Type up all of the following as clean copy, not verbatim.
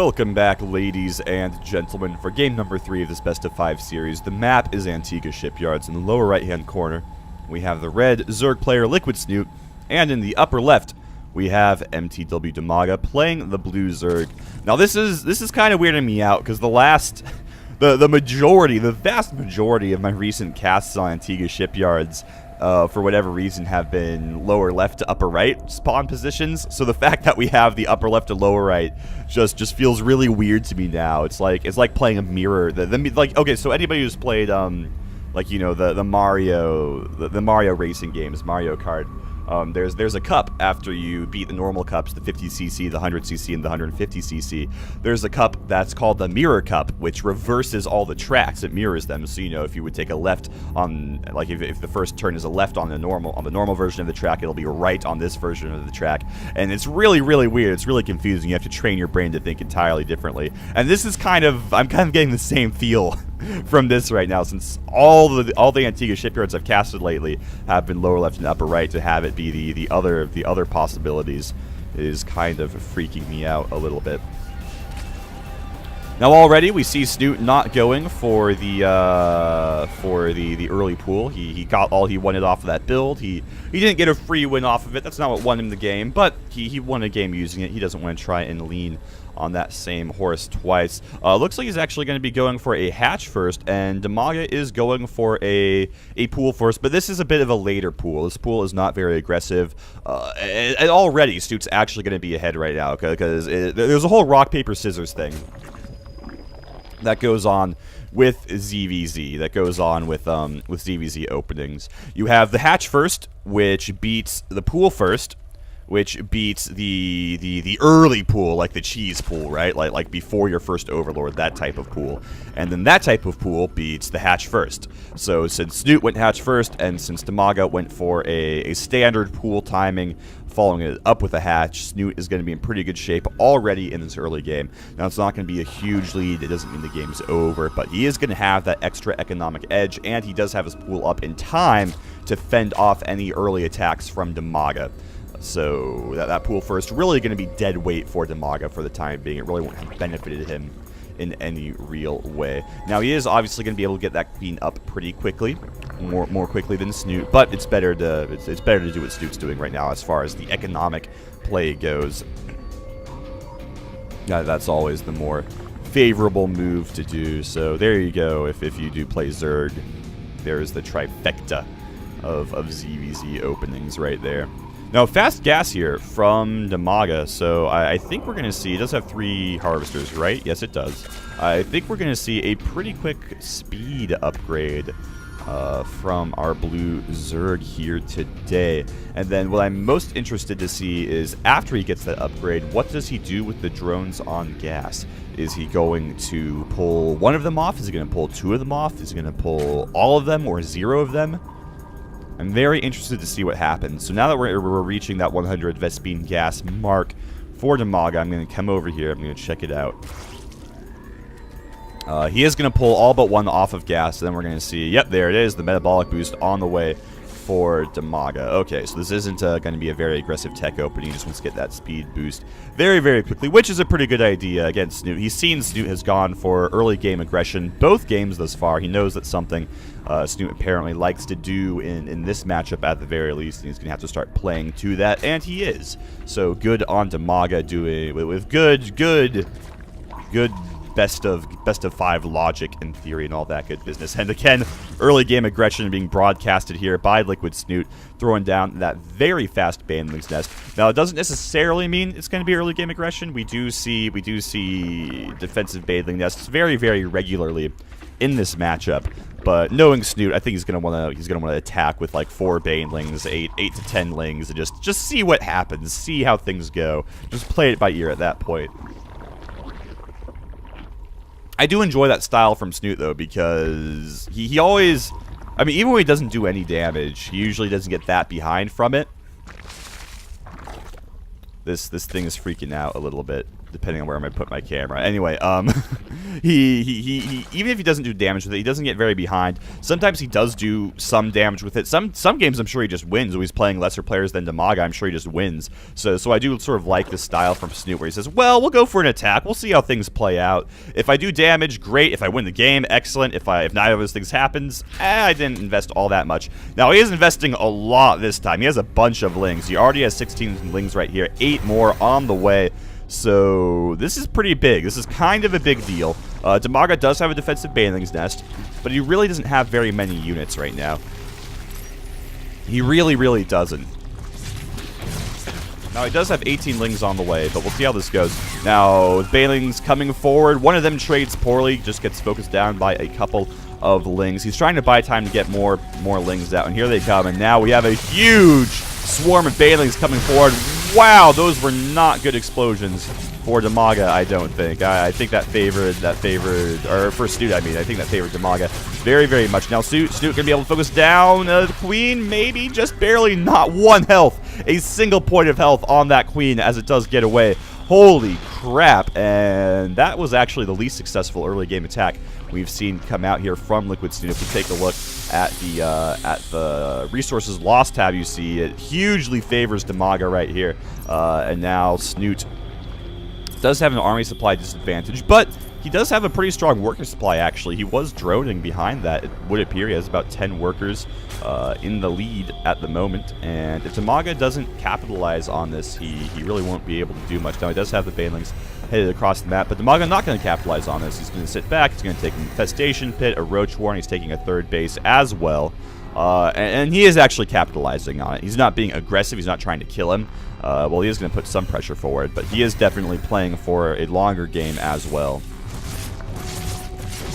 Welcome back, ladies and gentlemen, for game number 3 of this Best of 5 series. The map is Antigua Shipyards. In the lower right-hand corner, we have the red ZerG player Liquid Snute, and in the upper left, we have MTW Dimaga playing the blue ZerG. Now, this is kind of weirding me out because the vast majority of my recent casts on Antigua Shipyards, for whatever reason, have been lower left to upper right spawn positions. So the fact that we have the upper left to lower right just feels really weird to me now. It's like playing a mirror. Okay, so anybody who's played like, you know, the Mario racing games, Mario Kart. There's a cup after you beat the normal cups, the 50cc, the 100cc, and the 150cc. There's a cup that's called the Mirror Cup, which reverses all the tracks. It mirrors them. So, you know, if you would take a left on, like, if the first turn is a left on the normal version of the track, it'll be right on this version of the track. And it's really, really weird. It's really confusing. You have to train your brain to think entirely differently. And this is I'm kind of getting the same feel from this right now, since all the Antigua Shipyards I've casted lately have been lower left and upper right. To have it be the other possibilities is kind of freaking me out a little bit. Now already we see Snute not going for the early pool. He got all he wanted off of that build. He didn't get a free win off of it. That's not what won him the game, but he won a game using it. He doesn't want to try and lean on that same horse twice. Looks like he's actually going to be going for a hatch first, and Dimaga is going for a pool first, but this is a bit of a later pool. This pool is not very aggressive, and already Snute's actually going to be ahead right now, because there's a whole rock, paper, scissors thing that goes on with ZVZ, that goes on with ZVZ openings. You have the hatch first, which beats the pool first, which beats the early pool, like the cheese pool, right? Like before your first overlord, that type of pool. And then that type of pool beats the hatch first. So since Snute went hatch first, and since Dimaga went for a standard pool timing, following it up with a hatch, Snute is going to be in pretty good shape already in this early game. Now, it's not going to be a huge lead. It doesn't mean the game's over, but he is going to have that extra economic edge, and he does have his pool up in time to fend off any early attacks from Dimaga. So that pool first really going to be dead weight for Dimaga for the time being. It really won't have benefited him in any real way. Now, he is obviously going to be able to get that queen up pretty quickly, more quickly than Snute, but it's better to do what Snute's doing right now as far as the economic play goes. That's always the more favorable move to do. So there you go. If you do play ZerG, there's the trifecta of ZVZ openings right there. Now, fast gas here from Dimaga, so I think we're going to see, it does have 3 harvesters, right? Yes, it does. I think we're going to see a pretty quick speed upgrade from our blue ZerG here today. And then what I'm most interested to see is, after he gets that upgrade, what does he do with the drones on gas? Is he going to pull one of them off? Is he going to pull 2 of them off? Is he going to pull all of them or 0 of them? I'm very interested to see what happens. So now that we're reaching that 100 Vespine gas mark for Dimaga, I'm going to come over here. I'm going to check it out. He is going to pull all but 1 off of gas. And then we're going to see, yep, there it is, the metabolic boost on the way for Dimaga. Okay, so this isn't going to be a very aggressive tech opening. He just wants to get that speed boost very, very quickly, which is a pretty good idea against Snute. He's seen Snute has gone for early game aggression both games thus far. He knows that's something Snute apparently likes to do in this matchup at the very least, and he's going to have to start playing to that, and he is. So good on Dimaga, doing with good best of 5 logic and theory and all that good business. And again, early game aggression being broadcasted here by Liquid Snute, throwing down that very fast Baneling's Nest. Now, it doesn't necessarily mean it's going to be early game aggression. We do see defensive Baneling Nests very, very regularly in this matchup. But knowing Snute, I think he's gonna want to attack with like 4 Banelings, 8 to 10 lings, and just see what happens, see how things go. Just play it by ear at that point. I do enjoy that style from Snute, though, because he always, I mean, even when he doesn't do any damage, he usually doesn't get that behind from it. This thing is freaking out a little bit. depending on where I'm going to put my camera. Anyway, he even if he doesn't do damage with it, he doesn't get very behind. Sometimes he does do some damage with it. Some games I'm sure he just wins. When he's playing lesser players than Dimaga, I'm sure he just wins. So I do sort of like the style from Snute where he says, well, we'll go for an attack. We'll see how things play out. If I do damage, great. If I win the game, excellent. If neither of those things happens, I didn't invest all that much. Now, he is investing a lot this time. He has a bunch of lings. He already has 16 lings right here, 8 more on the way. So this is pretty big. This is kind of a big deal. Dimaga does have a defensive Baneling's Nest, but he really doesn't have very many units right now. He really, really doesn't. Now, he does have 18 lings on the way, but we'll see how this goes. Now, Baneling's coming forward. One of them trades poorly, just gets focused down by a couple of lings. He's trying to buy time to get more lings out, and here they come. And now we have a huge swarm of Banelings coming forward. Wow, those were not good explosions for Dimaga, I don't think. I think that favored, or for Snute, I mean, I think that favored Dimaga very, very much. Now, Snute going to be able to focus down the Queen, maybe, just barely, not 1 health. A single point of health on that Queen as it does get away. Holy crap, and that was actually the least successful early game attack we've seen come out here from Liquid Snute. If we take a look at the resources lost tab, you see it hugely favors Dimaga right here. And now Snute does have an army supply disadvantage, but he does have a pretty strong worker supply, actually. He was droning behind that, it would appear. He has about 10 workers in the lead at the moment, and if Dimaga doesn't capitalize on this, he really won't be able to do much. Now, he does have the Banelings headed across the map, but Dimaga not going to capitalize on this. He's going to sit back, he's going to take an Infestation Pit, a Roach Warren, he's taking a 3rd base as well. And he is actually capitalizing on it. He's not being aggressive, he's not trying to kill him. Well, he is going to put some pressure forward, but he is definitely playing for a longer game as well,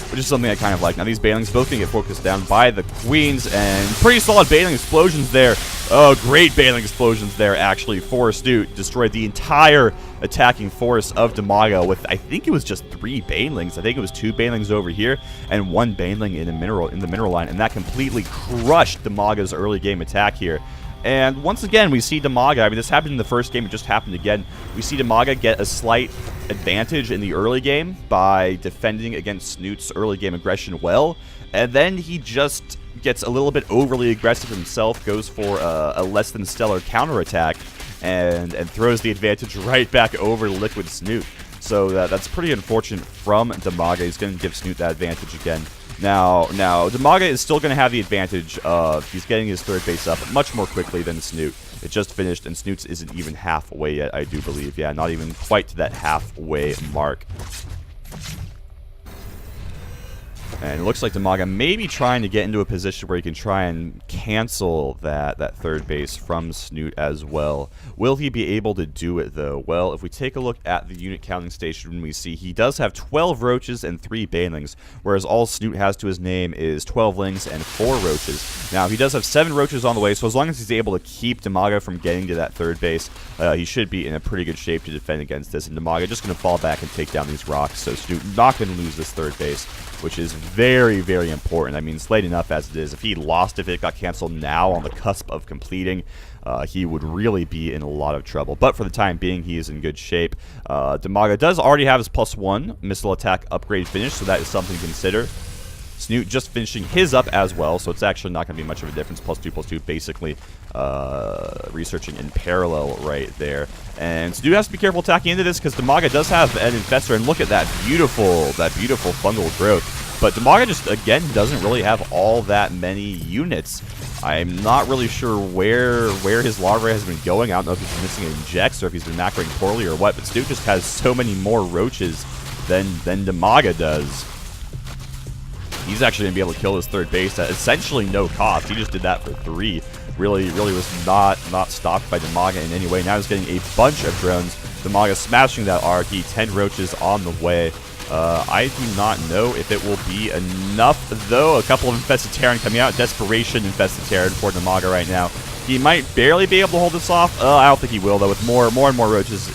which is something I kind of like. Now, these Banelings both going to get focused down by the Queens, and pretty solid Baneling explosions there. Oh, great Baneling explosions there, actually, for Snute. Destroyed the entire attacking force of Dimaga with, I think it was just 3 Banelings. I think it was 2 Banelings over here and 1 Baneling in the mineral line, and that completely crushed Dimaga's early game attack here. And once again, we see Dimaga, I mean, this happened in the first game, it just happened again. We see Dimaga get a slight advantage in the early game by defending against Snute's early game aggression well, and then he just gets a little bit overly aggressive himself, goes for a less than stellar counterattack, and throws the advantage right back over Liquid Snute. So that's pretty unfortunate from Dimaga. He's going to give Snute that advantage again. Now, Dimaga is still going to have the advantage of he's getting his 3rd base up much more quickly than Snute. It just finished, and Snute's isn't even halfway yet, I do believe. Yeah, not even quite to that halfway mark. And it looks like Dimaga may be trying to get into a position where he can try and cancel that 3rd base from Snute as well. Will he be able to do it, though? Well, if we take a look at the unit counting station, we see he does have 12 Roaches and 3 Banelings, whereas all Snute has to his name is 12 Lings and 4 Roaches. Now, he does have 7 Roaches on the way, so as long as he's able to keep Dimaga from getting to that 3rd base, he should be in a pretty good shape to defend against this. And Dimaga just going to fall back and take down these rocks, so Snute not going to lose this 3rd base, which is very, very important. I mean, it's late enough as it is. If he lost, if it got canceled now on the cusp of completing, he would really be in a lot of trouble. But for the time being, he is in good shape. Dimaga does already have his +1 missile attack upgrade finished, so that is something to consider. Snute just finishing his up as well, so it's actually not going to be much of a difference. +2/+2, basically researching in parallel right there. And Snute has to be careful attacking into this because Dimaga does have an Infestor, and look at that beautiful fungal growth. But Dimaga just, again, doesn't really have all that many units. I'm not really sure where his larvae has been going. I don't know if he's been missing injects or if he's been macroing poorly or what, but Snute just has so many more Roaches than Dimaga does. He's actually going to be able to kill his 3rd base at essentially no cost. He just did that for 3. Really was not stopped by Dimaga in any way. Now he's getting a bunch of drones. Dimaga smashing that Arky. 10 Roaches on the way. I do not know if it will be enough, though. A couple of Infested Terran coming out. Desperation Infested Terran for Dimaga right now. He might barely be able to hold this off. I don't think he will, though, with more and more Roaches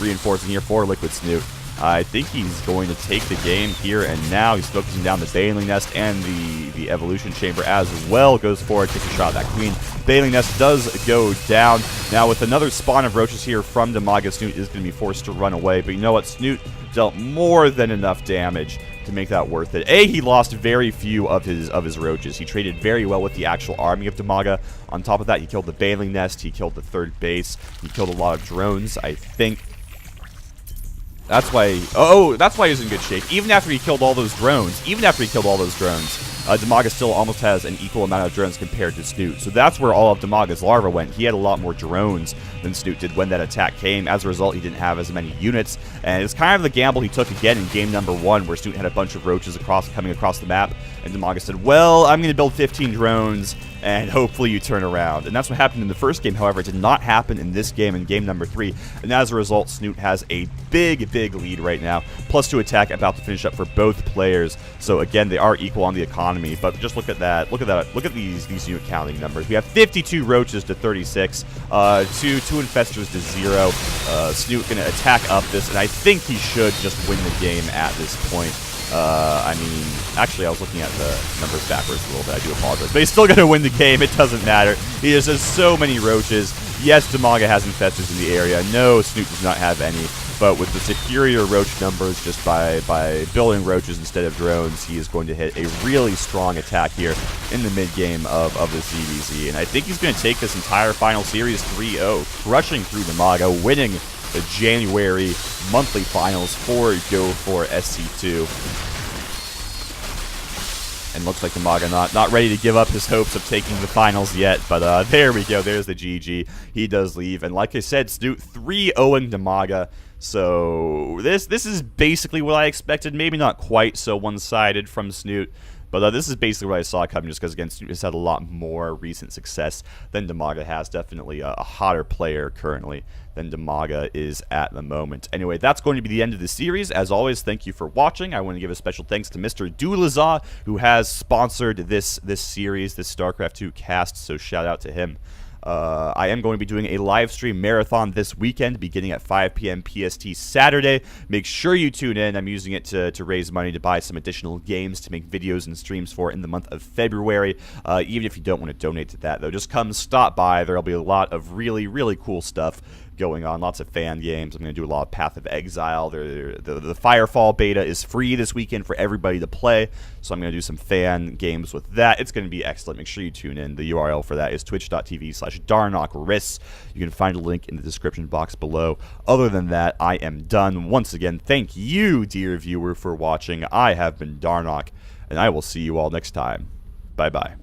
reinforcing here for Liquid Snute. I think he's going to take the game here and now. He's focusing down the Baneling Nest and the Evolution Chamber as well. Goes forward, takes a shot at that Queen. Baneling Nest does go down. Now with another spawn of roaches here from Dimaga, Snute is going to be forced to run away. But you know what? Snute dealt more than enough damage to make that worth it. He lost very few of his roaches. He traded very well with the actual army of Dimaga. On top of that, he killed the Baneling Nest. He killed the third base. He killed a lot of drones, I think. That's why, that's why he's in good shape. Even after he killed all those drones, Dimaga still almost has an equal amount of drones compared to Snute. So that's where all of Dimaga's larva went. He had a lot more drones than Snute did when that attack came. As a result, he didn't have as many units. And it's kind of the gamble he took again in game number 1, where Snute had a bunch of roaches coming across the map. And Dimaga said, well, I'm going to build 15 drones, and hopefully you turn around. And that's what happened in the first game. However, it did not happen in this game, in game number 3. And as a result, Snute has a big lead right now. +2 attack, about to finish up for both players. So again, they are equal on the economy. But just look at that. Look at these unit counting numbers. We have 52 roaches to 36, two infestors to 0. Snute going to attack up this, and I think he should just win the game at this point. I mean, actually, I was looking at the numbers backwards a little bit. I do apologize. But he's still going to win the game. It doesn't matter. He just has so many roaches. Yes, Dimaga has infestors in the area. No, Snute does not have any. But with the superior roach numbers, just by building roaches instead of drones, he is going to hit a really strong attack here in the mid-game of the CVZ. And I think he's going to take this entire final series 3-0, crushing through Dimaga, winning the January monthly finals for SC2. And looks like Dimaga not ready to give up his hopes of taking the finals yet. But there we go. There's the GG. He does leave. And like I said, Snute 3-0ing Dimaga. So this is basically what I expected. Maybe not quite so one-sided from Snute. But this is basically what I saw coming, just because, again, Snute has had a lot more recent success than Dimaga has. Definitely a hotter player currently than Dimaga is at the moment. Anyway, that's going to be the end of the series. As always, thank you for watching. I want to give a special thanks to Mr. Dewalt, who has sponsored this series, this StarCraft 2 cast, so shout out to him. I am going to be doing a live stream marathon this weekend, beginning at 5 p.m. PST Saturday. Make sure you tune in. I'm using it to raise money to buy some additional games to make videos and streams for in the month of February. Even if you don't want to donate to that, though, just come stop by. There'll be a lot of really cool stuff going on. Lots of fan games. I'm going to do a lot of Path of Exile. The Firefall beta is free this weekend for everybody to play, so I'm going to do some fan games with that. It's going to be excellent. Make sure you tune in. The URL for that is twitch.tv/darnokris. You can find a link in the description box below. Other than that, I am done. Once again, thank you, dear viewer, for watching. I have been Darnok, and I will see you all next time. Bye-bye.